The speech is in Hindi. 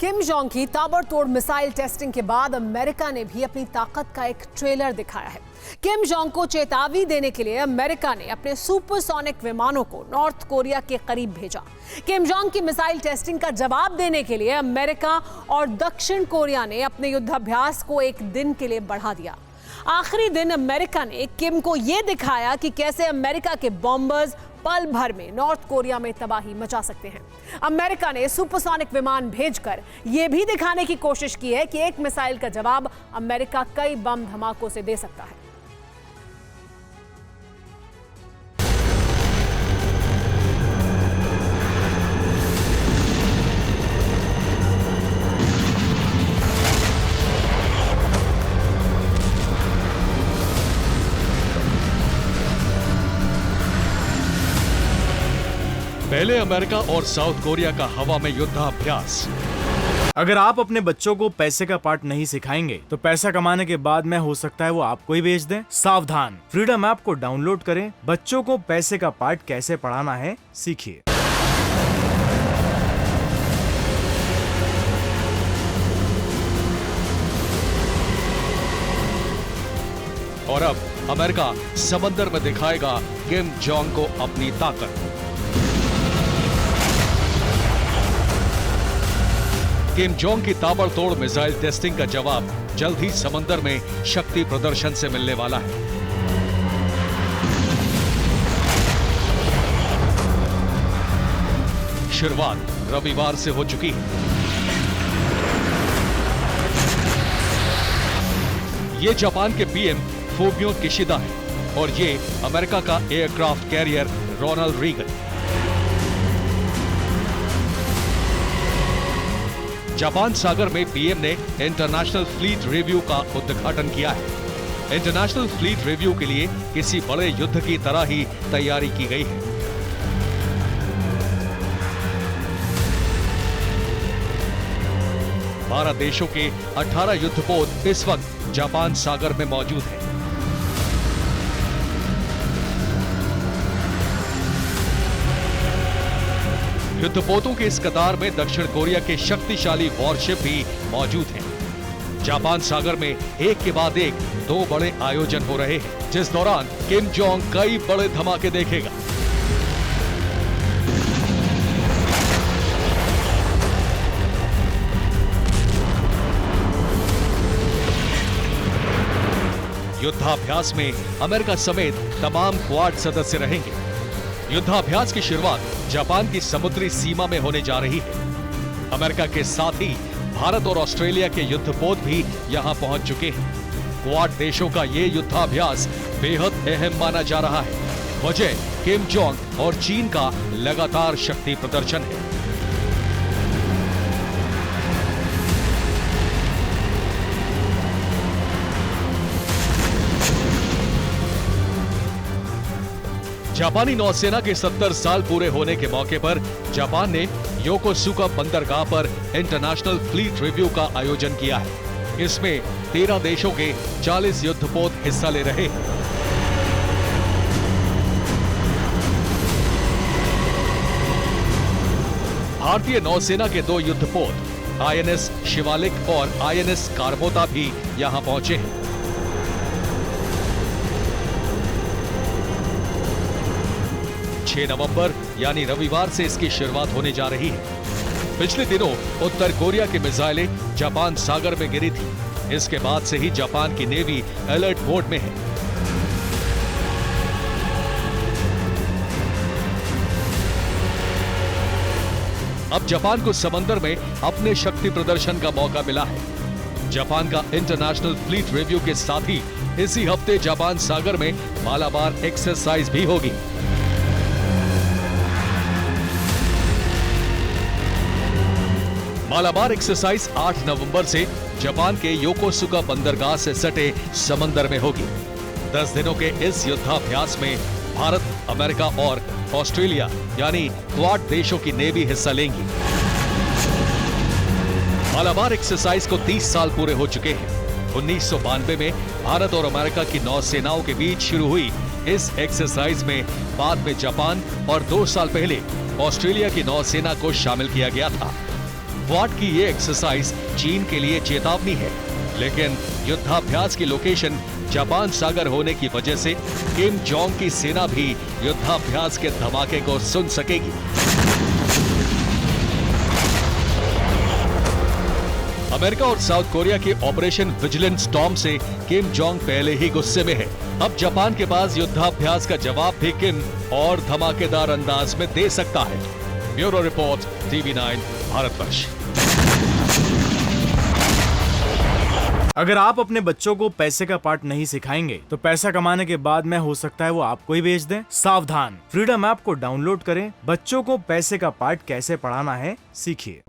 किम जोंग की ताबड़तोड़ मिसाइल टेस्टिंग के बाद अमेरिका ने भी अपनी ताकत का एक ट्रेलर दिखाया है। किम जोंग को चेतावनी देने के लिए अमेरिका ने अपने सुपरसोनिक विमानों को नॉर्थ कोरिया के करीब भेजा। किम जोंग की मिसाइल टेस्टिंग का जवाब देने के लिए अमेरिका और दक्षिण कोरिया ने अपने युद्धाभ्यास को एक दिन के लिए बढ़ा दिया। आखिरी दिन अमेरिका ने किम को यह दिखाया कि कैसे अमेरिका के बॉम्बर्स पल भर में नॉर्थ कोरिया में तबाही मचा सकते हैं। अमेरिका ने सुपरसोनिक विमान भेजकर यह भी दिखाने की कोशिश की है कि एक मिसाइल का जवाब अमेरिका कई बम धमाकों से दे सकता है। पहले अमेरिका और साउथ कोरिया का हवा में युद्धाभ्यास। अगर आप अपने बच्चों को पैसे का पार्ट नहीं सिखाएंगे तो पैसा कमाने के बाद में हो सकता है वो आपको ही बेच दें। सावधान, फ्रीडम ऐप को डाउनलोड करें, बच्चों को पैसे का पार्ट कैसे पढ़ाना है सीखिए। और अब अमेरिका समंदर में दिखाएगा किम जोंग को अपनी ताकत। किम जोंग की ताबड़तोड़ मिसाइल टेस्टिंग का जवाब जल्द ही समंदर में शक्ति प्रदर्शन से मिलने वाला है। शुरुआत रविवार से हो चुकी है। ये जापान के पीएम फूमियो किशिदा है और ये अमेरिका का aircraft carrier Ronald Reagan. Japan सागर में पीएम ने इंटरनेशनल फ्लीट रिव्यू का उद्घाटन किया है। इंटरनेशनल फ्लीट रिव्यू के लिए किसी बड़े युद्ध की तरह ही तैयारी की गई है। भारत देशों के 18 युद्धपोत इस वक्त जापान सागर में मौजूद हैं। युद्धपोतों के इस कतार में दक्षिण कोरिया के शक्तिशाली वॉरशिप भी मौजूद हैं। जापान सागर में एक के बाद एक 2 बड़े आयोजन हो रहे हैं, जिस दौरान किम जोंग कई बड़े धमाके देखेगा। युद्धाभ्यास में अमेरिका समेत तमाम क्वाड सदस्य रहेंगे। युद्धाभ्यास की शुरुआत जापान की समुद्री सीमा में होने जा रही है। अमेरिका के साथ ही भारत और ऑस्ट्रेलिया के युद्धपोत भी यहां पहुंच चुके हैं। क्वाड देशों का ये युद्धाभ्यास बेहद अहम माना जा रहा है। वजह किम जोंग और चीन का लगातार शक्ति प्रदर्शन है। जापानी नौसेना के 70 साल पूरे होने के मौके पर जापान ने योकोसुका बंदरगाह पर इंटरनेशनल फ्लीट रिव्यू का आयोजन किया है। इसमें 13 देशों के 40 युद्धपोत हिस्सा ले रहे हैं। भारतीय नौसेना के 2 युद्धपोत आईएनएस शिवालिक और आईएनएस कारमोता भी यहां पहुंचे हैं। 6 नवंबर यानी रविवार से इसकी शुरुआत होने जा रही है। पिछले दिनों उत्तर कोरिया की मिसाइलें जापान सागर में गिरी थी। इसके बाद से ही जापान की नेवी अलर्ट मोड में है। अब जापान को समंदर में अपने शक्ति प्रदर्शन का मौका मिला है। जापान का इंटरनेशनल फ्लीट रिव्यू के साथ ही इसी हफ्ते जापान सागर में मालाबार एक्सरसाइज भी होगी। मालाबार एक्सरसाइज 8 नवंबर से जापान के योकोसुका बंदरगाह से सटे समंदर में होगी। 10 दिनों के इस युद्धाभ्यास में भारत, अमेरिका और ऑस्ट्रेलिया यानी क्वाड देशों की नेवी हिस्सा लेंगी। मालाबार एक्सरसाइज को 30 साल पूरे हो चुके हैं। 1992 में भारत और अमेरिका की नौसेनाओं के बीच शुरू हुई इस एक्सरसाइज में बाद में जापान और 2 साल पहले ऑस्ट्रेलिया की नौसेना को शामिल किया गया था। क्वाड की ये एक्सरसाइज चीन के लिए चेतावनी है, लेकिन युद्धाभ्यास की लोकेशन जापान सागर होने की वजह से किम जोंग की सेना भी युद्धाभ्यास के धमाके को सुन सकेगी। अमेरिका और साउथ कोरिया के ऑपरेशन विजिलेंट स्टॉर्म से किम जोंग पहले ही गुस्से में है। अब जापान के पास युद्धाभ्यास का जवाब भी किम और धमाकेदार अंदाज में दे सकता है। Bureau report, TV9 Bharatvarsh. अगर आप अपने बच्चों को पैसे का पाठ नहीं सिखाएंगे तो पैसा कमाने के बाद में हो सकता है वो आपको ही बेच दें। सावधान, फ्रीडम ऐप को डाउनलोड करें, बच्चों को पैसे का पाठ कैसे पढ़ाना है सीखिए।